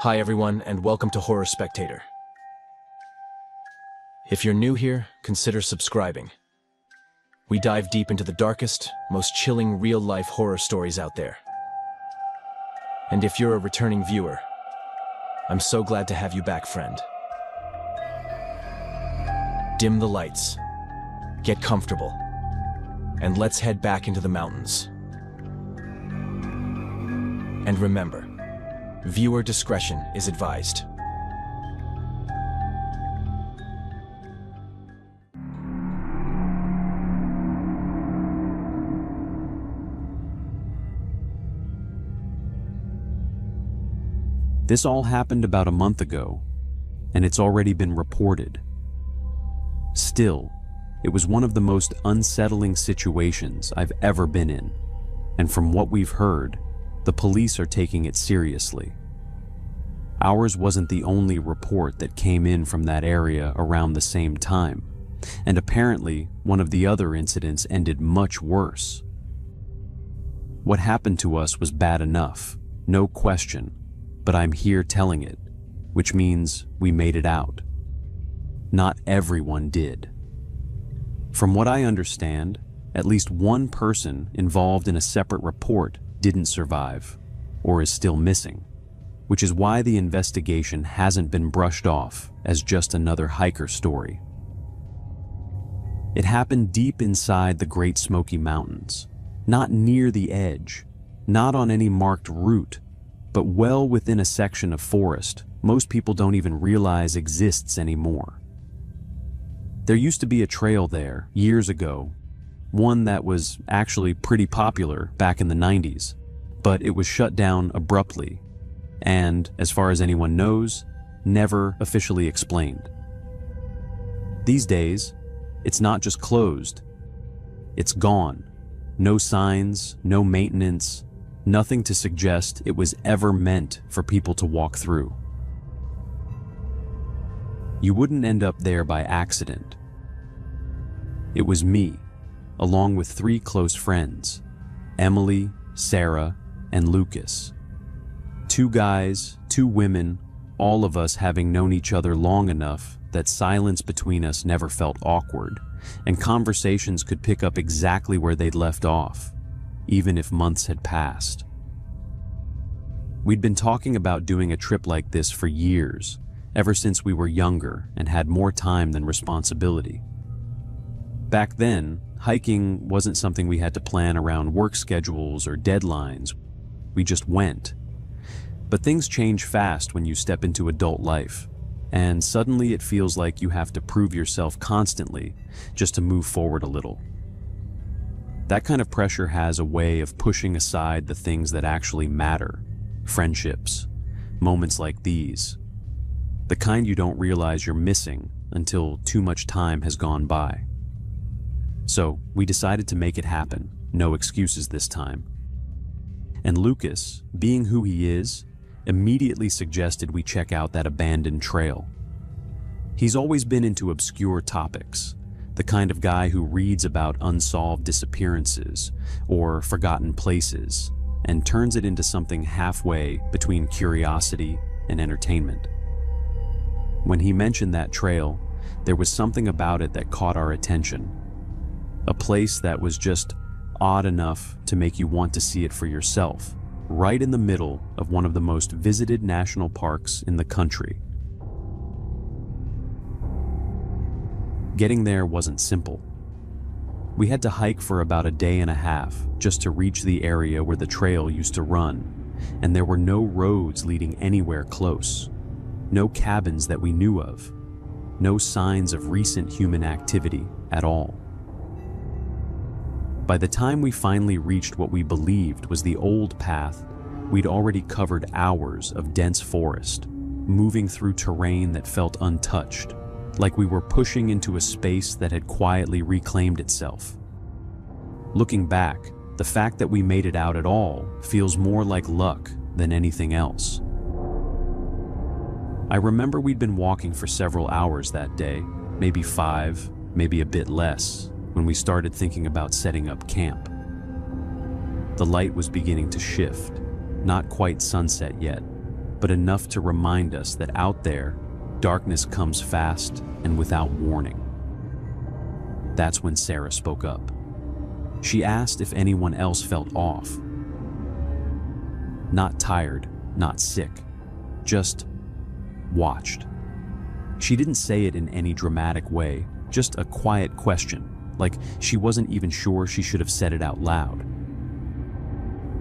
Hi everyone, and welcome to Horror Spectator. If you're new here, consider subscribing. We dive deep into the darkest, most chilling real-life horror stories out there. And if you're a returning viewer, I'm so glad to have you back, friend. Dim the lights, get comfortable, and let's head back into the mountains. And remember, viewer discretion is advised. This all happened about a month ago, and it's already been reported. Still, it was one of the most unsettling situations I've ever been in, and from what we've heard, the police are taking it seriously. Ours wasn't the only report that came in from that area around the same time, and apparently one of the other incidents ended much worse. What happened to us was bad enough, no question, but I'm here telling it, which means we made it out. Not everyone did. From what I understand, at least one person involved in a separate report didn't survive, or is still missing, which is why the investigation hasn't been brushed off as just another hiker story. It happened deep inside the Great Smoky Mountains, not near the edge, not on any marked route, but well within a section of forest most people don't even realize exists anymore. There used to be a trail there years ago, one that was actually pretty popular back in the 90s, but it was shut down abruptly and, as far as anyone knows, never officially explained. These days, it's not just closed, it's gone. No signs, no maintenance, nothing to suggest it was ever meant for people to walk through. You wouldn't end up there by accident. It was me, along with 3 close friends, Emily, Sarah, and Lucas. 2 guys, 2 women, all of us having known each other long enough that silence between us never felt awkward, and conversations could pick up exactly where they'd left off, even if months had passed. We'd been talking about doing a trip like this for years, ever since we were younger and had more time than responsibility. Back then, hiking wasn't something we had to plan around work schedules or deadlines. We just went. But things change fast when you step into adult life, and suddenly it feels like you have to prove yourself constantly just to move forward a little. That kind of pressure has a way of pushing aside the things that actually matter, friendships, moments like these, the kind you don't realize you're missing until too much time has gone by. So we decided to make it happen, no excuses this time. And Lucas, being who he is, immediately suggested we check out that abandoned trail. He's always been into obscure topics, the kind of guy who reads about unsolved disappearances or forgotten places and turns it into something halfway between curiosity and entertainment. When he mentioned that trail, there was something about it that caught our attention. A place that was just odd enough to make you want to see it for yourself, right in the middle of one of the most visited national parks in the country. Getting there wasn't simple. We had to hike for about a day and a half just to reach the area where the trail used to run, and there were no roads leading anywhere close, no cabins that we knew of, no signs of recent human activity at all. By the time we finally reached what we believed was the old path, we'd already covered hours of dense forest, moving through terrain that felt untouched, like we were pushing into a space that had quietly reclaimed itself. Looking back, the fact that we made it out at all feels more like luck than anything else. I remember we'd been walking for several hours that day, maybe 5, maybe a bit less, when we started thinking about setting up camp. The light was beginning to shift, not quite sunset yet, but enough to remind us that out there, darkness comes fast and without warning. That's when Sarah spoke up. She asked if anyone else felt off. Not tired, not sick, just watched. She didn't say it in any dramatic way, just a quiet question, like she wasn't even sure she should have said it out loud.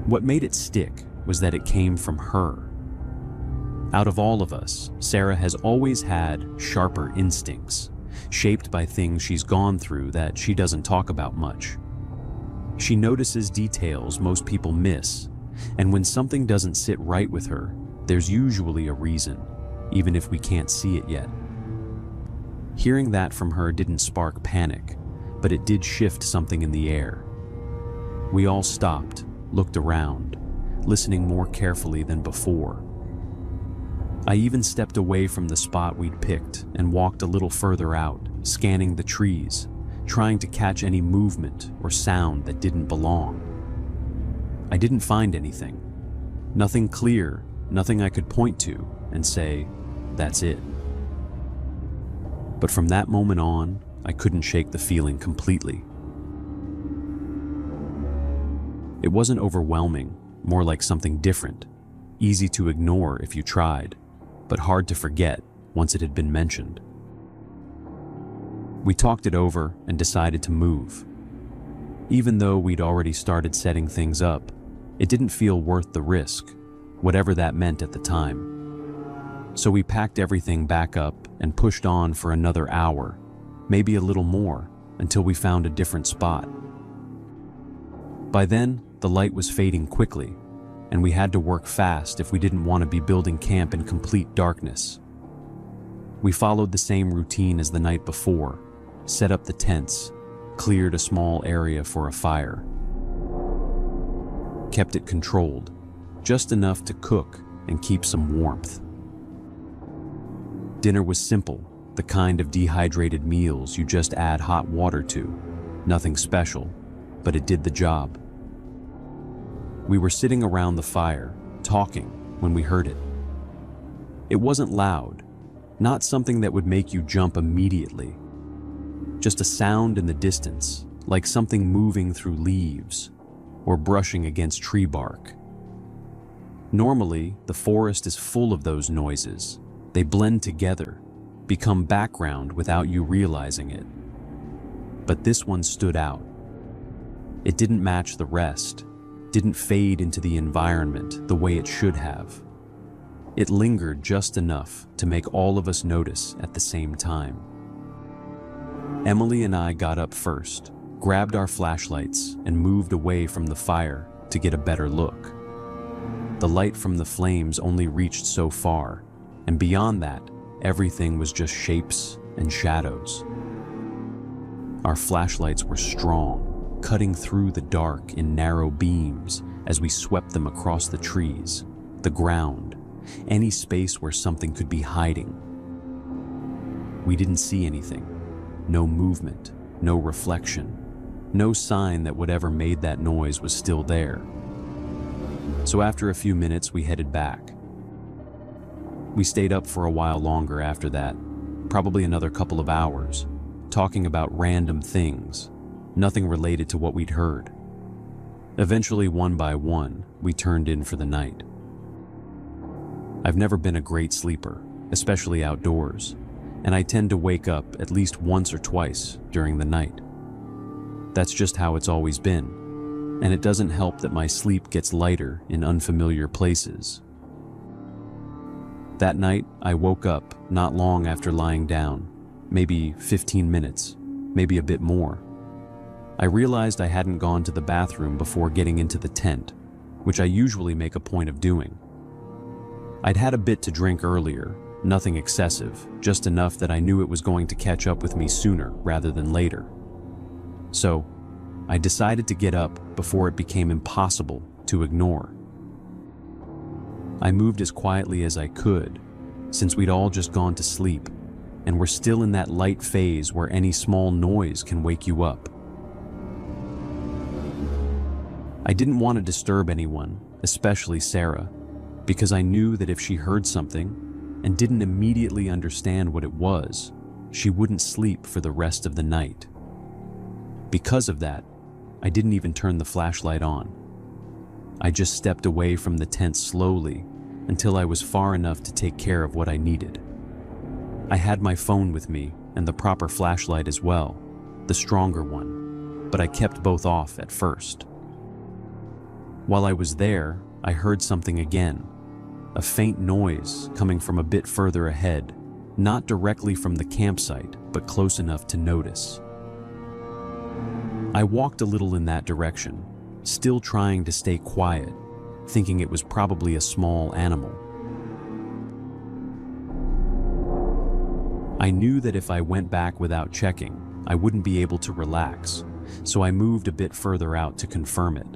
What made it stick was that it came from her. Out of all of us, Sarah has always had sharper instincts, shaped by things she's gone through that she doesn't talk about much. She notices details most people miss, and when something doesn't sit right with her, there's usually a reason, even if we can't see it yet. Hearing that from her didn't spark panic, but it did shift something in the air. We all stopped, looked around, listening more carefully than before. I even stepped away from the spot we'd picked and walked a little further out, scanning the trees, trying to catch any movement or sound that didn't belong. I didn't find anything. Nothing clear, nothing I could point to and say, that's it. But from that moment on, I couldn't shake the feeling completely. It wasn't overwhelming, more like something different, easy to ignore if you tried, but hard to forget once it had been mentioned. We talked it over and decided to move. Even though we'd already started setting things up, it didn't feel worth the risk, whatever that meant at the time. So we packed everything back up and pushed on for another hour, maybe a little more, until we found a different spot. By then, the light was fading quickly, and we had to work fast if we didn't want to be building camp in complete darkness. We followed the same routine as the night before, set up the tents, cleared a small area for a fire. Kept it controlled, just enough to cook and keep some warmth. Dinner was simple, the kind of dehydrated meals you just add hot water to. Nothing special, but it did the job. We were sitting around the fire, talking, when we heard it. It wasn't loud, not something that would make you jump immediately. Just a sound in the distance, like something moving through leaves or brushing against tree bark. Normally, the forest is full of those noises. They blend together, become background without you realizing it. But this one stood out. It didn't match the rest, didn't fade into the environment the way it should have. It lingered just enough to make all of us notice at the same time. Emily and I got up first, grabbed our flashlights, and moved away from the fire to get a better look. The light from the flames only reached so far, and beyond that, everything was just shapes and shadows. Our flashlights were strong, cutting through the dark in narrow beams as we swept them across the trees, the ground, any space where something could be hiding. We didn't see anything. No movement, no reflection, no sign that whatever made that noise was still there. So after a few minutes, we headed back. We stayed up for a while longer after that, probably another couple of hours, talking about random things, nothing related to what we'd heard. Eventually, one by one, we turned in for the night. I've never been a great sleeper, especially outdoors, and I tend to wake up at least once or twice during the night. That's just how it's always been, and it doesn't help that my sleep gets lighter in unfamiliar places. That night, I woke up not long after lying down, maybe 15 minutes, maybe a bit more. I realized I hadn't gone to the bathroom before getting into the tent, which I usually make a point of doing. I'd had a bit to drink earlier, nothing excessive, just enough that I knew it was going to catch up with me sooner rather than later. So, I decided to get up before it became impossible to ignore. I moved as quietly as I could, since we'd all just gone to sleep, and were still in that light phase where any small noise can wake you up. I didn't want to disturb anyone, especially Sarah, because I knew that if she heard something and didn't immediately understand what it was, she wouldn't sleep for the rest of the night. Because of that, I didn't even turn the flashlight on. I just stepped away from the tent slowly until I was far enough to take care of what I needed. I had my phone with me and the proper flashlight as well, the stronger one, but I kept both off at first. While I was there, I heard something again, a faint noise coming from a bit further ahead, not directly from the campsite, but close enough to notice. I walked a little in that direction, still trying to stay quiet, thinking it was probably a small animal. I knew that if I went back without checking, I wouldn't be able to relax, so I moved a bit further out to confirm it.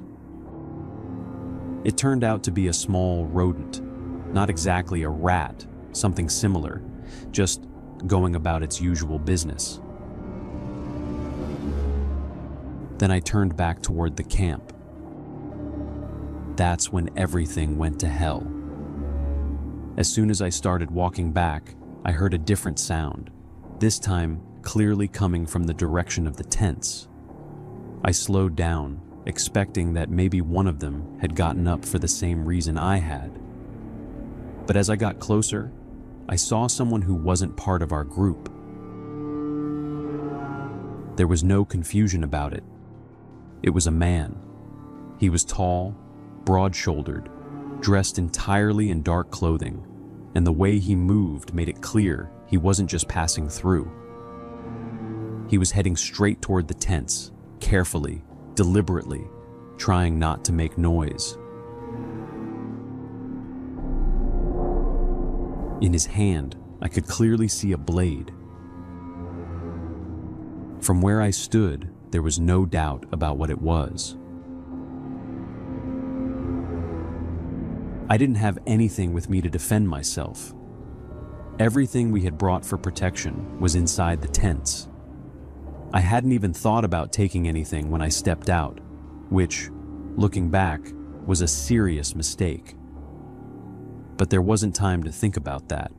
It turned out to be a small rodent, not exactly a rat, something similar, just going about its usual business. Then I turned back toward the camp. That's when everything went to hell. As soon as I started walking back, I heard a different sound, this time clearly coming from the direction of the tents. I slowed down, expecting that maybe one of them had gotten up for the same reason I had. But as I got closer, I saw someone who wasn't part of our group. There was no confusion about it. It was a man. He was tall, broad-shouldered, dressed entirely in dark clothing, and the way he moved made it clear he wasn't just passing through. He was heading straight toward the tents, carefully, deliberately, trying not to make noise. In his hand, I could clearly see a blade. From where I stood, there was no doubt about what it was. I didn't have anything with me to defend myself. Everything we had brought for protection was inside the tents. I hadn't even thought about taking anything when I stepped out, which, looking back, was a serious mistake. But there wasn't time to think about that.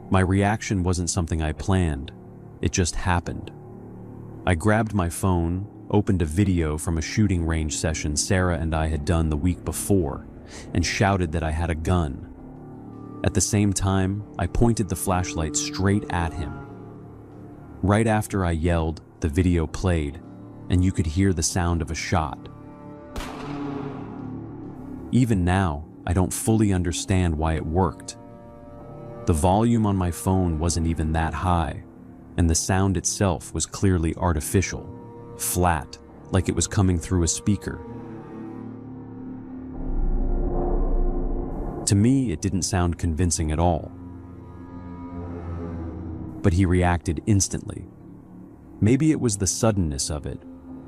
My reaction wasn't something I planned, it just happened. I grabbed my phone, opened a video from a shooting range session Sarah and I had done the week before, and shouted that I had a gun. At the same time, I pointed the flashlight straight at him. Right after I yelled, the video played, and you could hear the sound of a shot. Even now, I don't fully understand why it worked. The volume on my phone wasn't even that high, and the sound itself was clearly artificial, flat, like it was coming through a speaker. To me, it didn't sound convincing at all. But he reacted instantly. Maybe it was the suddenness of it,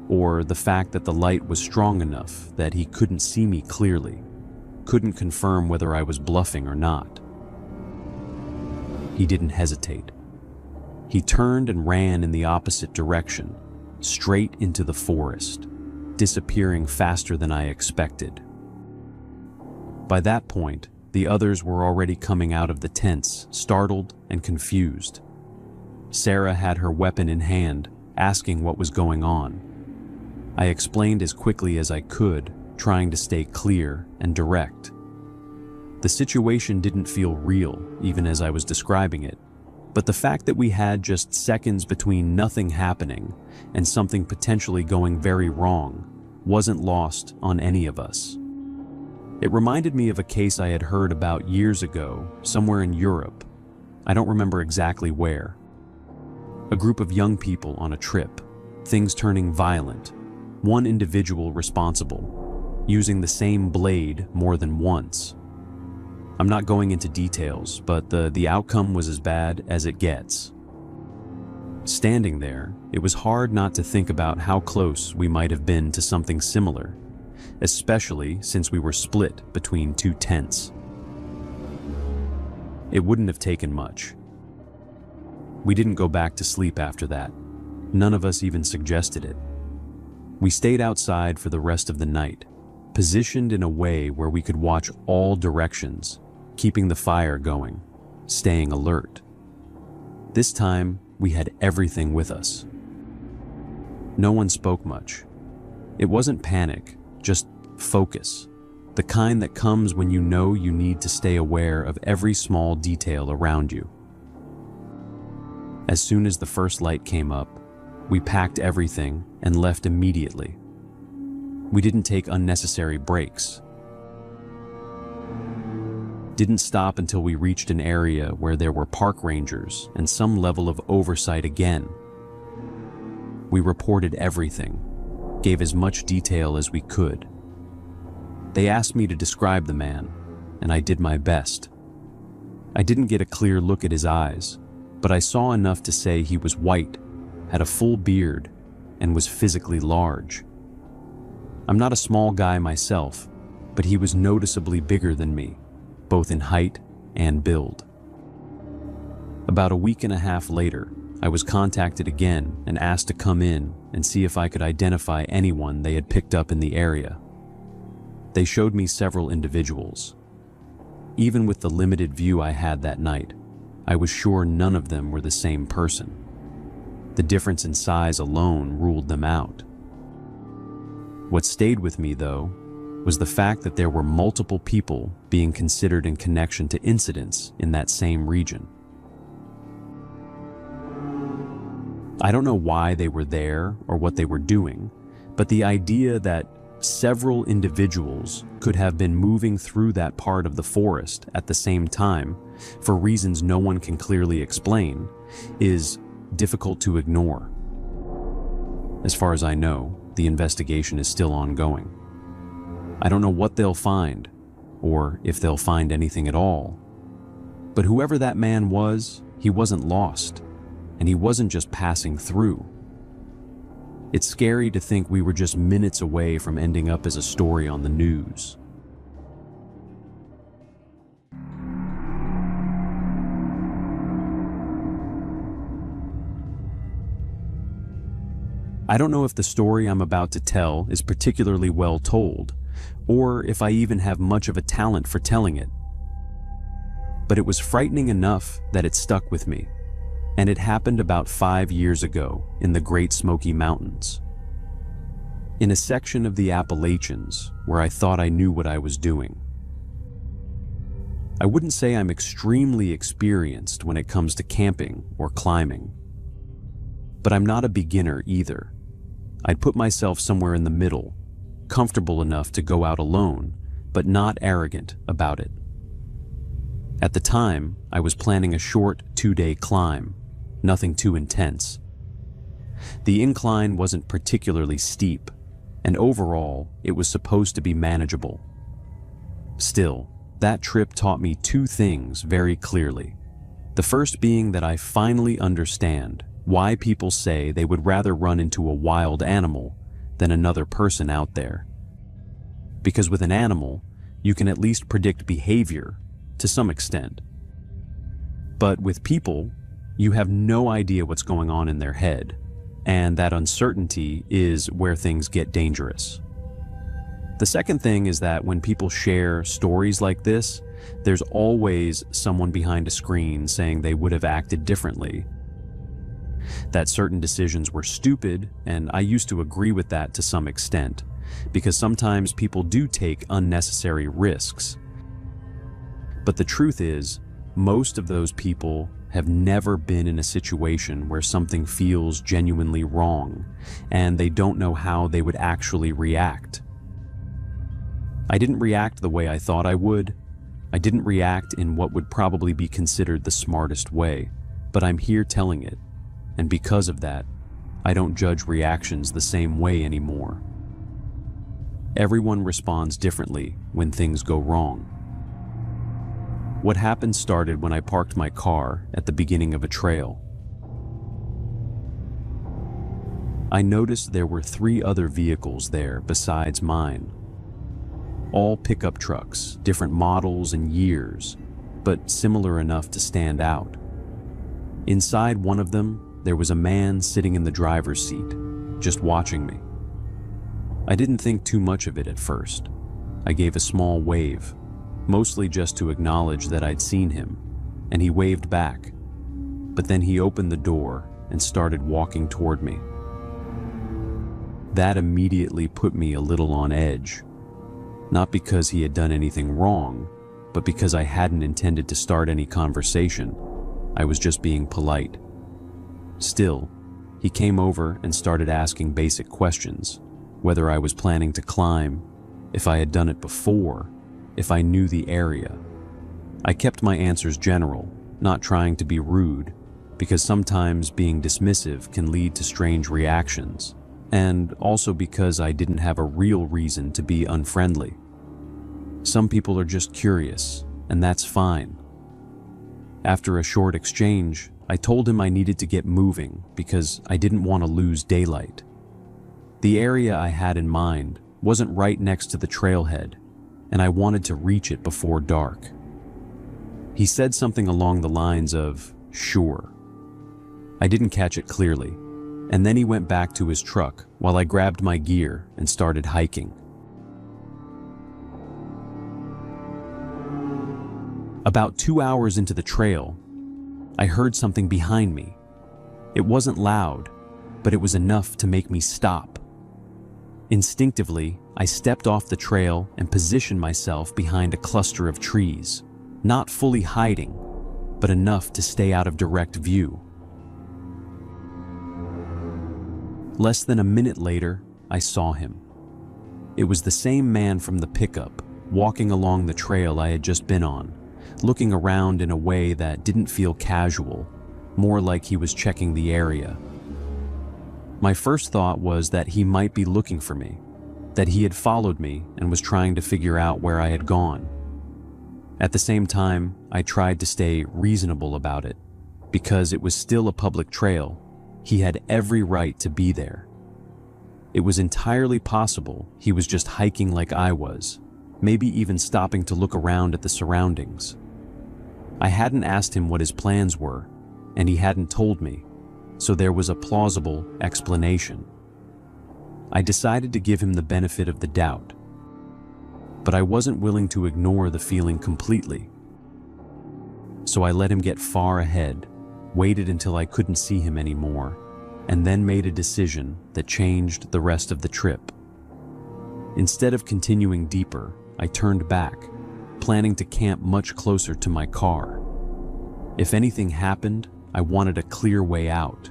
or the fact that the light was strong enough that he couldn't see me clearly, couldn't confirm whether I was bluffing or not. He didn't hesitate. He turned and ran in the opposite direction, straight into the forest, disappearing faster than I expected. By that point, the others were already coming out of the tents, startled and confused. Sarah had her weapon in hand, asking what was going on. I explained as quickly as I could, trying to stay clear and direct. The situation didn't feel real, even as I was describing it, but the fact that we had just seconds between nothing happening and something potentially going very wrong wasn't lost on any of us. It reminded me of a case I had heard about years ago, somewhere in Europe. I don't remember exactly where. A group of young people on a trip, things turning violent, one individual responsible, using the same blade more than once. I'm not going into details, but the outcome was as bad as it gets. Standing there, it was hard not to think about how close we might have been to something similar, especially since we were split between two tents. It wouldn't have taken much. We didn't go back to sleep after that. None of us even suggested it. We stayed outside for the rest of the night, positioned in a way where we could watch all directions, keeping the fire going, staying alert. This time, we had everything with us. No one spoke much. It wasn't panic, just focus, the kind that comes when you know you need to stay aware of every small detail around you. As soon as the first light came up, we packed everything and left immediately. We didn't take unnecessary breaks. Didn't stop until we reached an area where there were park rangers and some level of oversight again. We reported everything, gave as much detail as we could. They asked me to describe the man, and I did my best. I didn't get a clear look at his eyes, but I saw enough to say he was white, had a full beard, and was physically large. I'm not a small guy myself, but he was noticeably bigger than me, both in height and build. About a week and a half later, I was contacted again and asked to come in and see if I could identify anyone they had picked up in the area. They showed me several individuals. Even with the limited view I had that night, I was sure none of them were the same person. The difference in size alone ruled them out. What stayed with me, though, was the fact that there were multiple people being considered in connection to incidents in that same region. I don't know why they were there or what they were doing, but the idea that several individuals could have been moving through that part of the forest at the same time for reasons no one can clearly explain is difficult to ignore. As far as I know, the investigation is still ongoing. I don't know what they'll find, or if they'll find anything at all. But whoever that man was, he wasn't lost, and he wasn't just passing through. It's scary to think we were just minutes away from ending up as a story on the news. I don't know if the story I'm about to tell is particularly well told, or if I even have much of a talent for telling it. But it was frightening enough that it stuck with me, and it happened about 5 years ago in the Great Smoky Mountains. In a section of the Appalachians where I thought I knew what I was doing. I wouldn't say I'm extremely experienced when it comes to camping or climbing, but I'm not a beginner either. I'd put myself somewhere in the middle, comfortable enough to go out alone, but not arrogant about it. At the time, I was planning a short 2-day climb, nothing too intense. The incline wasn't particularly steep, and overall, it was supposed to be manageable. Still, that trip taught me 2 things very clearly. The first being that I finally understand why people say they would rather run into a wild animal than another person out there. Because with an animal, you can at least predict behavior to some extent. But with people, you have no idea what's going on in their head, and that uncertainty is where things get dangerous. The second thing is that when people share stories like this, there's always someone behind a screen saying they would have acted differently, that certain decisions were stupid, and I used to agree with that to some extent, because sometimes people do take unnecessary risks. But the truth is, most of those people have never been in a situation where something feels genuinely wrong, and they don't know how they would actually react. I didn't react the way I thought I would. I didn't react in what would probably be considered the smartest way, but I'm here telling it. And because of that, I don't judge reactions the same way anymore. Everyone responds differently when things go wrong. What happened started when I parked my car at the beginning of a trail. I noticed there were 3 other vehicles there besides mine. All pickup trucks, different models and years, but similar enough to stand out. Inside one of them, there was a man sitting in the driver's seat, just watching me. I didn't think too much of it at first. I gave a small wave, mostly just to acknowledge that I'd seen him, and he waved back. But then he opened the door and started walking toward me. That immediately put me a little on edge. Not because he had done anything wrong, but because I hadn't intended to start any conversation. I was just being polite. Still, he came over and started asking basic questions, whether I was planning to climb, if I had done it before, if I knew the area. I kept my answers general, not trying to be rude, because sometimes being dismissive can lead to strange reactions, and also because I didn't have a real reason to be unfriendly. Some people are just curious, and that's fine. After a short exchange, I told him I needed to get moving because I didn't want to lose daylight. The area I had in mind wasn't right next to the trailhead, and I wanted to reach it before dark. He said something along the lines of, "Sure." I didn't catch it clearly, and then he went back to his truck while I grabbed my gear and started hiking. About 2 hours into the trail, I heard something behind me. It wasn't loud, but it was enough to make me stop. Instinctively, I stepped off the trail and positioned myself behind a cluster of trees, not fully hiding, but enough to stay out of direct view. Less than a minute later, I saw him. It was the same man from the pickup, walking along the trail I had just been on, looking around in a way that didn't feel casual, more like he was checking the area. My first thought was that he might be looking for me, that he had followed me and was trying to figure out where I had gone. At the same time, I tried to stay reasonable about it. Because it was still a public trail, he had every right to be there. It was entirely possible he was just hiking like I was, maybe even stopping to look around at the surroundings. I hadn't asked him what his plans were, and he hadn't told me, so there was a plausible explanation. I decided to give him the benefit of the doubt, but I wasn't willing to ignore the feeling completely. So I let him get far ahead, waited until I couldn't see him anymore, and then made a decision that changed the rest of the trip. Instead of continuing deeper, I turned back, planning to camp much closer to my car. If anything happened, I wanted a clear way out.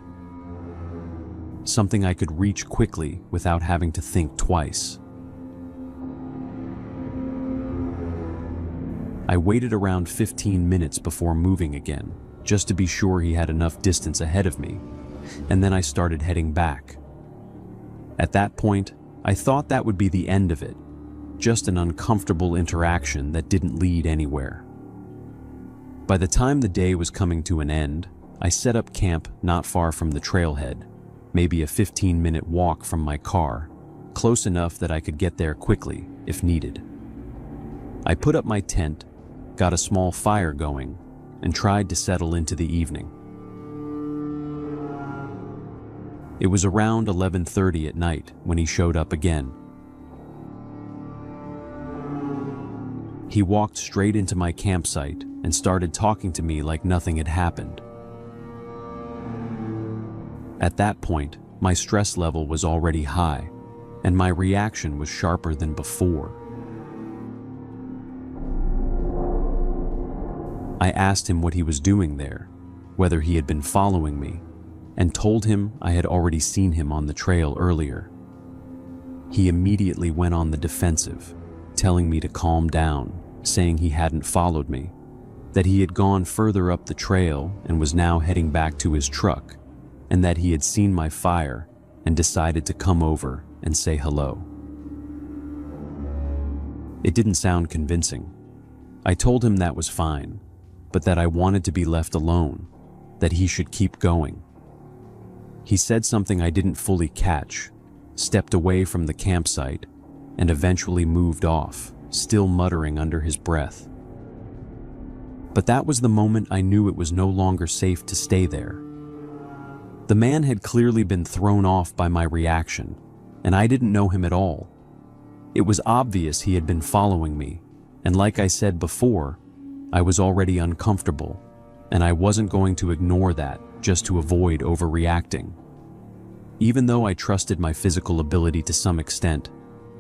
Something I could reach quickly without having to think twice. I waited around 15 minutes before moving again, just to be sure he had enough distance ahead of me, and then I started heading back. At that point, I thought that would be the end of it, just an uncomfortable interaction that didn't lead anywhere. By the time the day was coming to an end, I set up camp not far from the trailhead, maybe a 15-minute walk from my car, close enough that I could get there quickly if needed. I put up my tent, got a small fire going, and tried to settle into the evening. It was around 11:30 at night when he showed up again. He walked straight into my campsite and started talking to me like nothing had happened. At that point, my stress level was already high, and my reaction was sharper than before. I asked him what he was doing there, whether he had been following me, and told him I had already seen him on the trail earlier. He immediately went on the defensive, telling me to calm down, saying he hadn't followed me, that he had gone further up the trail and was now heading back to his truck, and that he had seen my fire and decided to come over and say hello. It didn't sound convincing. I told him that was fine, but that I wanted to be left alone, that he should keep going. He said something I didn't fully catch, stepped away from the campsite, and eventually moved off, still muttering under his breath. But that was the moment I knew it was no longer safe to stay there. The man had clearly been thrown off by my reaction, and I didn't know him at all. It was obvious he had been following me, and like I said before, I was already uncomfortable, and I wasn't going to ignore that just to avoid overreacting. Even though I trusted my physical ability to some extent,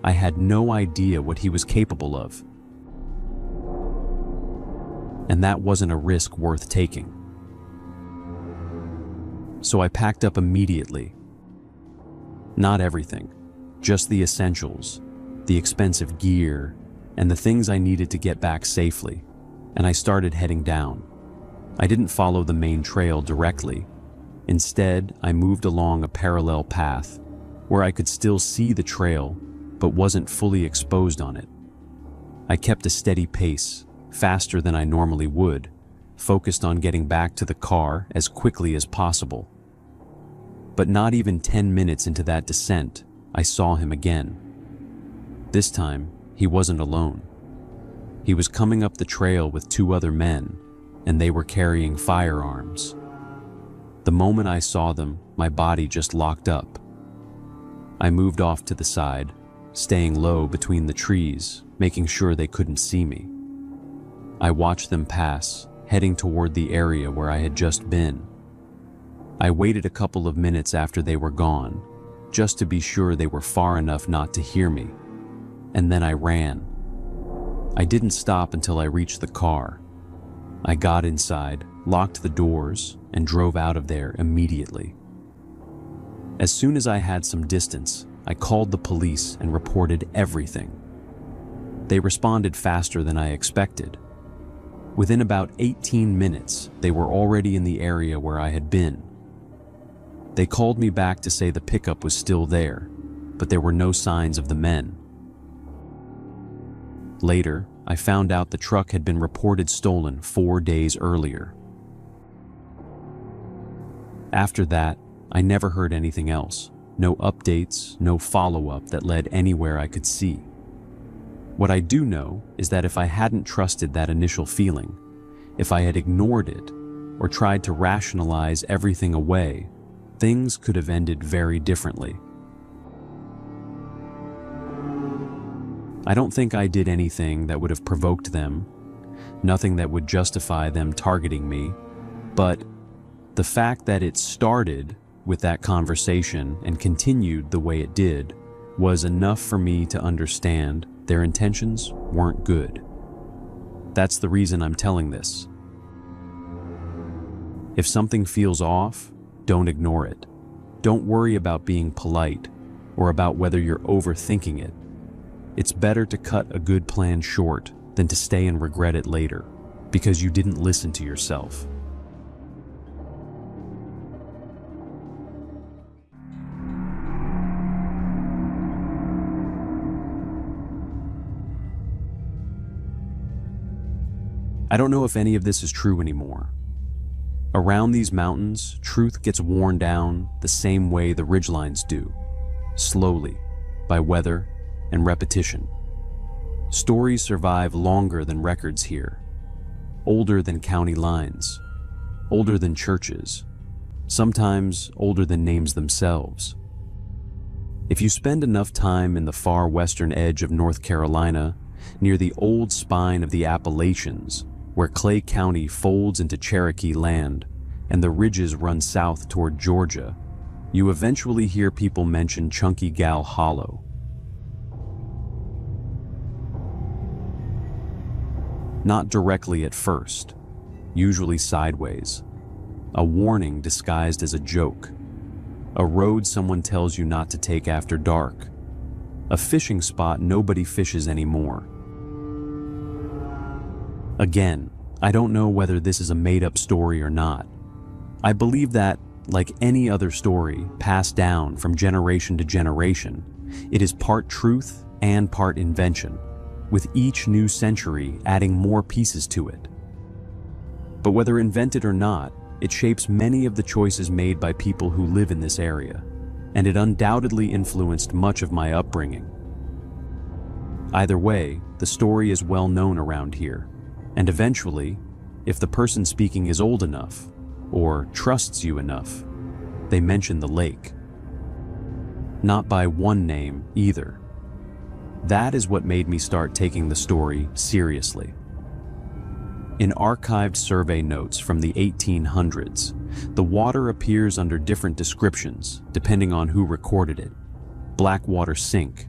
I had no idea what he was capable of. And that wasn't a risk worth taking. So I packed up immediately. Not everything, just the essentials, the expensive gear, and the things I needed to get back safely, and I started heading down. I didn't follow the main trail directly. Instead, I moved along a parallel path where I could still see the trail but wasn't fully exposed on it. I kept a steady pace, faster than I normally would, focused on getting back to the car as quickly as possible. But not even 10 minutes into that descent, I saw him again. This time, he wasn't alone. He was coming up the trail with 2 other men, and they were carrying firearms. The moment I saw them, my body just locked up. I moved off to the side, staying low between the trees, making sure they couldn't see me. I watched them pass, heading toward the area where I had just been. I waited a couple of minutes after they were gone, just to be sure they were far enough not to hear me, and then I ran. I didn't stop until I reached the car. I got inside, locked the doors, and drove out of there immediately. As soon as I had some distance, I called the police and reported everything. They responded faster than I expected. Within about 18 minutes, they were already in the area where I had been. They called me back to say the pickup was still there, but there were no signs of the men. Later, I found out the truck had been reported stolen 4 days earlier. After that, I never heard anything else. No updates, no follow-up that led anywhere I could see. What I do know is that if I hadn't trusted that initial feeling, if I had ignored it, or tried to rationalize everything away, things could have ended very differently. I don't think I did anything that would have provoked them, nothing that would justify them targeting me, but the fact that it started with that conversation and continued the way it did was enough for me to understand their intentions weren't good. That's the reason I'm telling this. If something feels off, don't ignore it. Don't worry about being polite or about whether you're overthinking it. It's better to cut a good plan short than to stay and regret it later because you didn't listen to yourself. I don't know if any of this is true anymore. Around these mountains, truth gets worn down the same way the ridgelines do, slowly, by weather and repetition. Stories survive longer than records here, older than county lines, older than churches, sometimes older than names themselves. If you spend enough time in the far western edge of North Carolina, near the old spine of the Appalachians, where Clay County folds into Cherokee land and the ridges run south toward Georgia, you eventually hear people mention Chunky Gal Hollow. Not directly at first, usually sideways. A warning disguised as a joke. A road someone tells you not to take after dark. A fishing spot nobody fishes anymore. Again, I don't know whether this is a made-up story or not. I believe that, like any other story passed down from generation to generation, it is part truth and part invention, with each new century adding more pieces to it. But whether invented or not, it shapes many of the choices made by people who live in this area, and it undoubtedly influenced much of my upbringing. Either way, the story is well known around here. And eventually, if the person speaking is old enough, or trusts you enough, they mention the lake. Not by one name either. That is what made me start taking the story seriously. In archived survey notes from the 1800s, the water appears under different descriptions depending on who recorded it. Blackwater Sink,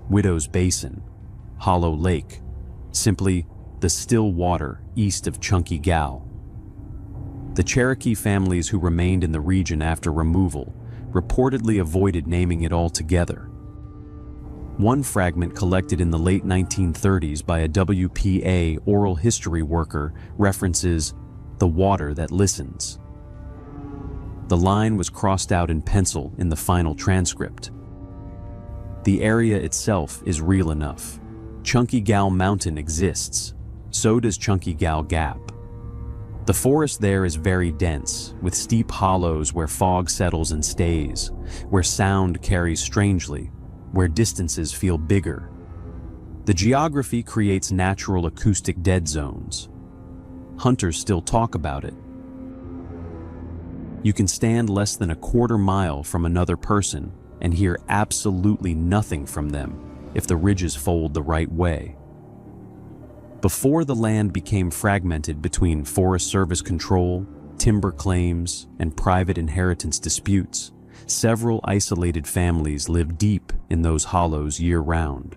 Widow's Basin, Hollow Lake, simply the still water east of Chunky Gal. The Cherokee families who remained in the region after removal reportedly avoided naming it altogether. One fragment collected in the late 1930s by a WPA oral history worker references the water that listens. The line was crossed out in pencil in the final transcript. The area itself is real enough. Chunky Gal Mountain exists. So does Chunky Gal Gap. The forest there is very dense, with steep hollows where fog settles and stays, where sound carries strangely, where distances feel bigger. The geography creates natural acoustic dead zones. Hunters still talk about it. You can stand less than a quarter mile from another person and hear absolutely nothing from them if the ridges fold the right way. Before the land became fragmented between Forest Service control, timber claims, and private inheritance disputes, several isolated families lived deep in those hollows year-round.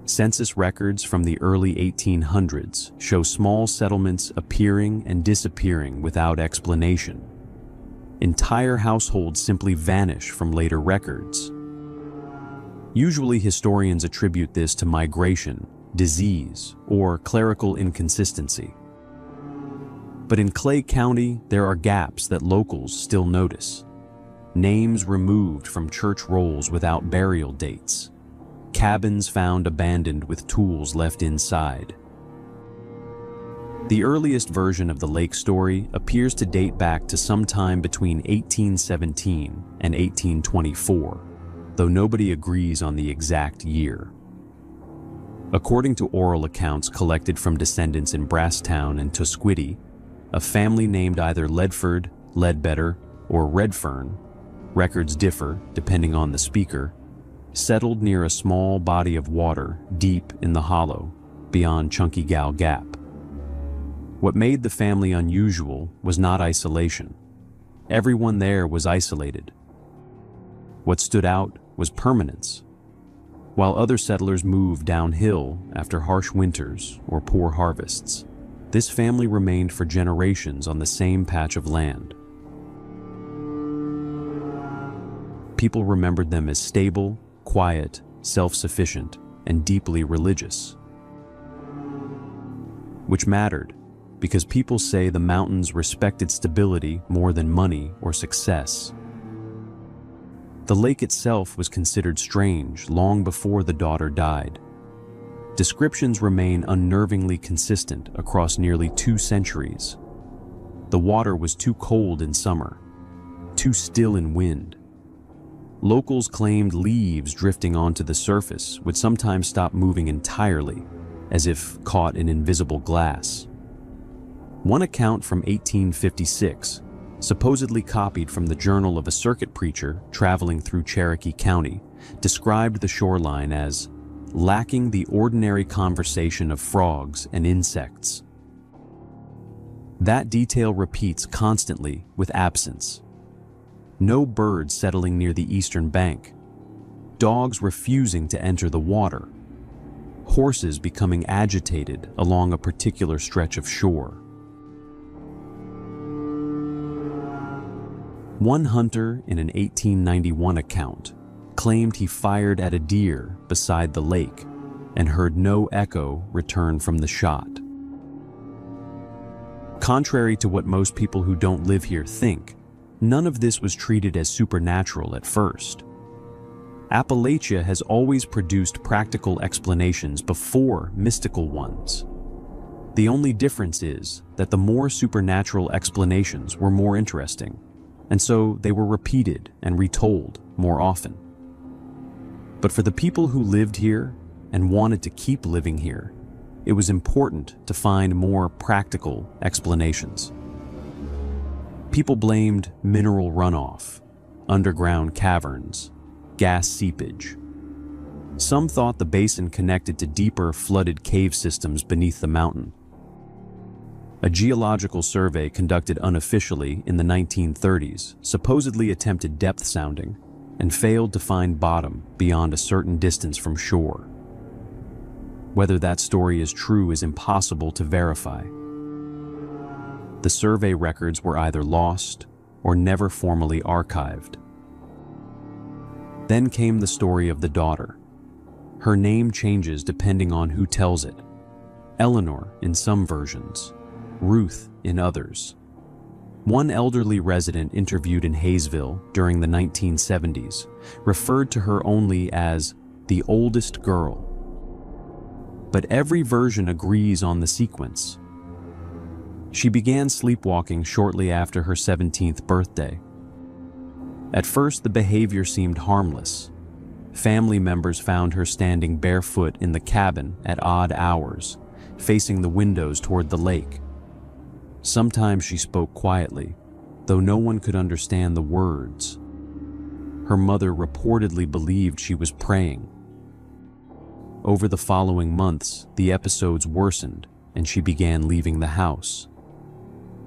Census records from the early 1800s show small settlements appearing and disappearing without explanation. Entire households simply vanish from later records. Usually historians attribute this to migration, disease, or clerical inconsistency. But in Clay County, there are gaps that locals still notice. Names removed from church rolls without burial dates. Cabins found abandoned with tools left inside. The earliest version of the lake story appears to date back to sometime between 1817 and 1824, though nobody agrees on the exact year. According to oral accounts collected from descendants in Brasstown and Tusquity, a family named either Ledford, Ledbetter, or Redfern, records differ depending on the speaker, settled near a small body of water deep in the hollow beyond Chunky Gal Gap. What made the family unusual was not isolation. Everyone there was isolated. What stood out was permanence. While other settlers moved downhill after harsh winters or poor harvests, this family remained for generations on the same patch of land. People remembered them as stable, quiet, self-sufficient, and deeply religious. Which mattered, because people say the mountains respected stability more than money or success. The lake itself was considered strange long before the daughter died. Descriptions remain unnervingly consistent across nearly 2 centuries. The water was too cold in summer, too still in wind. Locals claimed leaves drifting onto the surface would sometimes stop moving entirely, as if caught in invisible glass. One account from 1856, supposedly copied from the journal of a circuit preacher traveling through Cherokee County, described the shoreline as lacking the ordinary conversation of frogs and insects. That detail repeats constantly with absence. No birds settling near the eastern bank, dogs refusing to enter the water, horses becoming agitated along a particular stretch of shore. One hunter in an 1891 account claimed he fired at a deer beside the lake and heard no echo return from the shot. Contrary to what most people who don't live here think, none of this was treated as supernatural at first. Appalachia has always produced practical explanations before mystical ones. The only difference is that the more supernatural explanations were more interesting, and so they were repeated and retold more often. But for the people who lived here and wanted to keep living here, it was important to find more practical explanations. People blamed mineral runoff, underground caverns, gas seepage. Some thought the basin connected to deeper, flooded cave systems beneath the mountain. A geological survey conducted unofficially in the 1930s supposedly attempted depth sounding and failed to find bottom beyond a certain distance from shore. Whether that story is true is impossible to verify. The survey records were either lost or never formally archived. Then came the story of the daughter. Her name changes depending on who tells it. Eleanor in some versions, Ruth in others. One elderly resident interviewed in Hayesville during the 1970s referred to her only as the oldest girl. But every version agrees on the sequence. She began sleepwalking shortly after her 17th birthday. At first, the behavior seemed harmless. Family members found her standing barefoot in the cabin at odd hours, facing the windows toward the lake. Sometimes she spoke quietly, though no one could understand the words. Her mother reportedly believed she was praying. Over the following months, the episodes worsened, and she began leaving the house.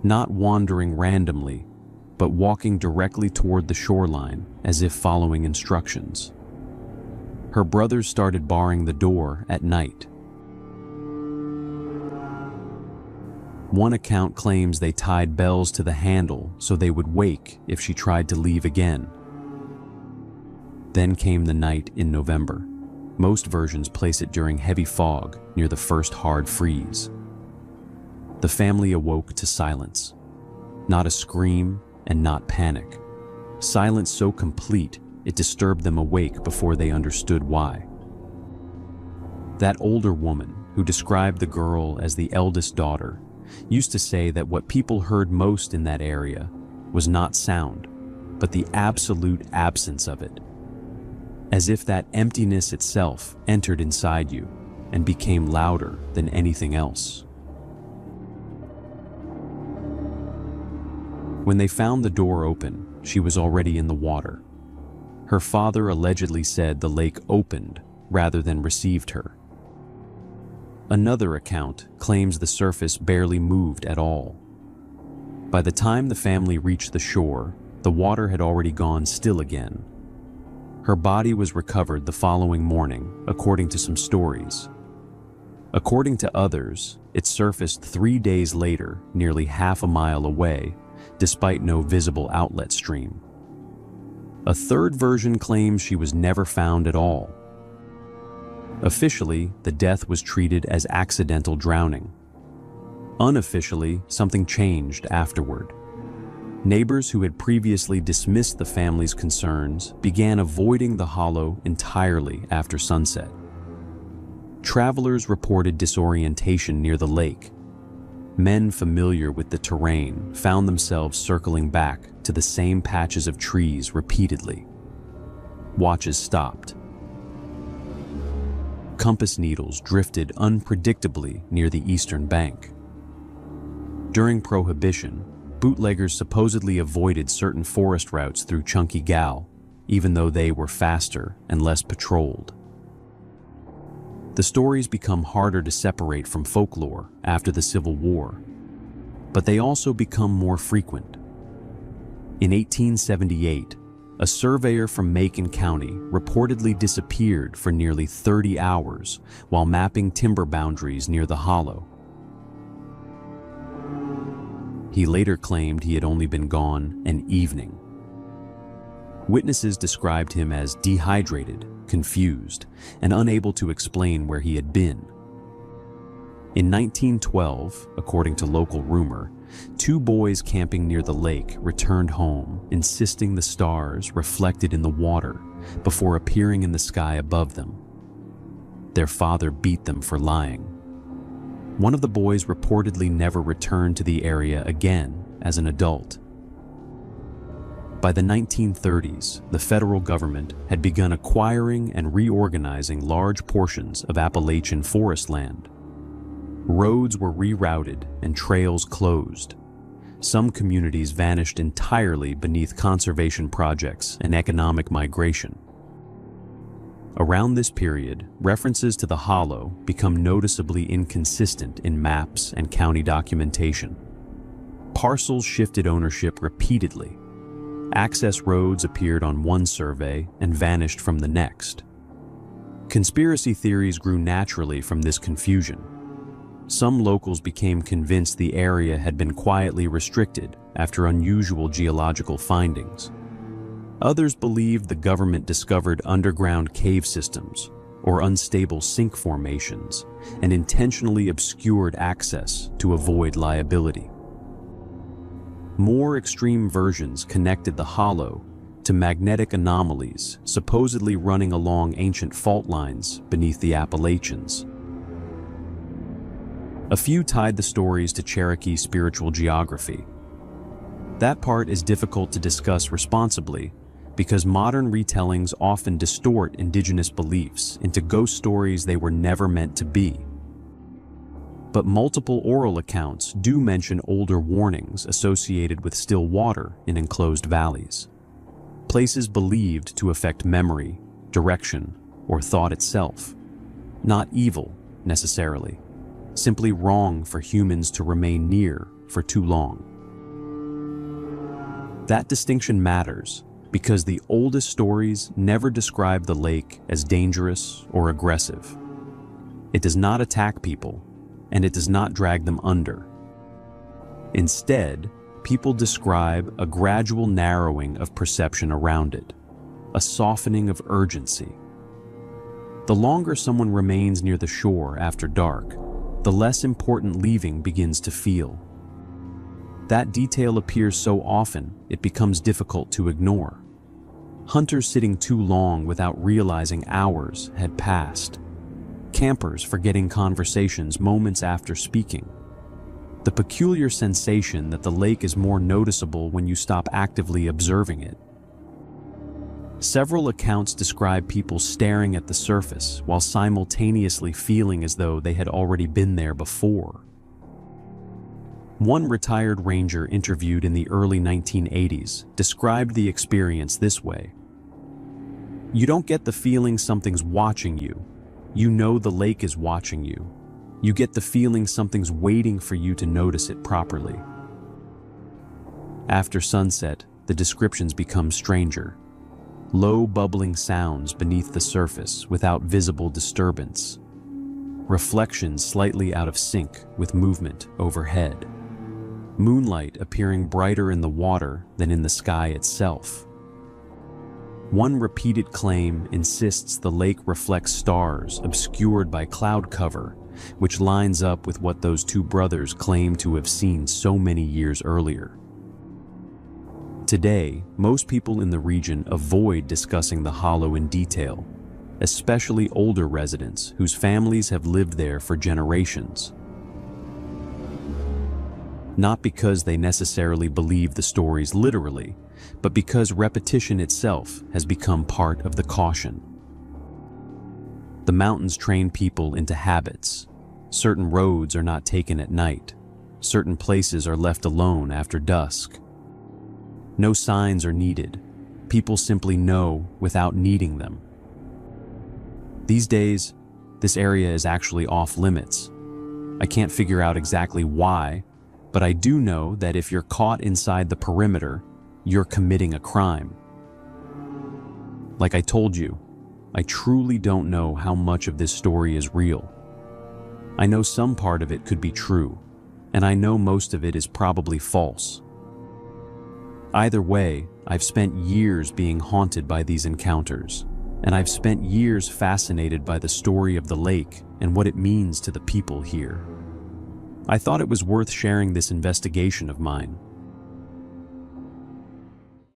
Not wandering randomly, but walking directly toward the shoreline as if following instructions. Her brothers started barring the door at night. One account claims they tied bells to the handle so they would wake if she tried to leave again. Then came the night in November. Most versions place it during heavy fog near the first hard freeze. The family awoke to silence. Not a scream and not panic. Silence so complete it disturbed them awake before they understood why. That older woman, who described the girl as the eldest daughter, used to say that what people heard most in that area was not sound, but the absolute absence of it. As if that emptiness itself entered inside you and became louder than anything else. When they found the door open, she was already in the water. Her father allegedly said the lake opened rather than received her. Another account claims the surface barely moved at all. By the time the family reached the shore, the water had already gone still again. Her body was recovered the following morning, according to some stories. According to others, it surfaced 3 days later, nearly half a mile away, despite no visible outlet stream. A third version claims she was never found at all. Officially, the death was treated as accidental drowning. Unofficially, something changed afterward. Neighbors who had previously dismissed the family's concerns began avoiding the hollow entirely after sunset. Travelers reported disorientation near the lake. Men familiar with the terrain found themselves circling back to the same patches of trees repeatedly. Watches stopped. Compass needles drifted unpredictably near the eastern bank. During Prohibition, bootleggers supposedly avoided certain forest routes through Chunky Gal, even though they were faster and less patrolled. The stories become harder to separate from folklore after the Civil War, but they also become more frequent. In 1878, a surveyor from Macon County reportedly disappeared for nearly 30 hours while mapping timber boundaries near the hollow. He later claimed he had only been gone an evening. Witnesses described him as dehydrated, confused, and unable to explain where he had been. In 1912, according to local rumor, 2 boys camping near the lake returned home, insisting the stars reflected in the water before appearing in the sky above them. Their father beat them for lying. One of the boys reportedly never returned to the area again as an adult. By the 1930s, the federal government had begun acquiring and reorganizing large portions of Appalachian forest land. Roads were rerouted and trails closed. Some communities vanished entirely beneath conservation projects and economic migration. Around this period, references to the hollow become noticeably inconsistent in maps and county documentation. Parcels shifted ownership repeatedly. Access roads appeared on one survey and vanished from the next. Conspiracy theories grew naturally from this confusion. Some locals became convinced the area had been quietly restricted after unusual geological findings. Others believed the government discovered underground cave systems or unstable sink formations and intentionally obscured access to avoid liability. More extreme versions connected the hollow to magnetic anomalies supposedly running along ancient fault lines beneath the Appalachians. A few tied the stories to Cherokee spiritual geography. That part is difficult to discuss responsibly because modern retellings often distort indigenous beliefs into ghost stories they were never meant to be. But multiple oral accounts do mention older warnings associated with still water in enclosed valleys. Places believed to affect memory, direction, or thought itself. Not evil, necessarily. Simply wrong for humans to remain near for too long. That distinction matters because the oldest stories never describe the lake as dangerous or aggressive. It does not attack people, and it does not drag them under. Instead, people describe a gradual narrowing of perception around it, a softening of urgency. The longer someone remains near the shore after dark, the less important leaving begins to feel. That detail appears so often, it becomes difficult to ignore. Hunters sitting too long without realizing hours had passed. Campers forgetting conversations moments after speaking. The peculiar sensation that the lake is more noticeable when you stop actively observing it. Several accounts describe people staring at the surface while simultaneously feeling as though they had already been there before. One retired ranger interviewed in the early 1980s described the experience this way. You don't get the feeling something's watching you. You know the lake is watching you. You get the feeling something's waiting for you to notice it properly. After sunset, the descriptions become stranger. Low bubbling sounds beneath the surface without visible disturbance. Reflections slightly out of sync with movement overhead. Moonlight appearing brighter in the water than in the sky itself. One repeated claim insists the lake reflects stars obscured by cloud cover, which lines up with what those two brothers claim to have seen so many years earlier. Today, most people in the region avoid discussing the hollow in detail, especially older residents whose families have lived there for generations. Not because they necessarily believe the stories literally, but because repetition itself has become part of the caution. The mountains train people into habits. Certain roads are not taken at night. Certain places are left alone after dusk. No signs are needed. People simply know without needing them. These days, this area is actually off limits. I can't figure out exactly why, but I do know that if you're caught inside the perimeter, you're committing a crime. Like I told you, I truly don't know how much of this story is real. I know some part of it could be true, and I know most of it is probably false. Either way, I've spent years being haunted by these encounters, and I've spent years fascinated by the story of the lake and what it means to the people here. I thought it was worth sharing this investigation of mine,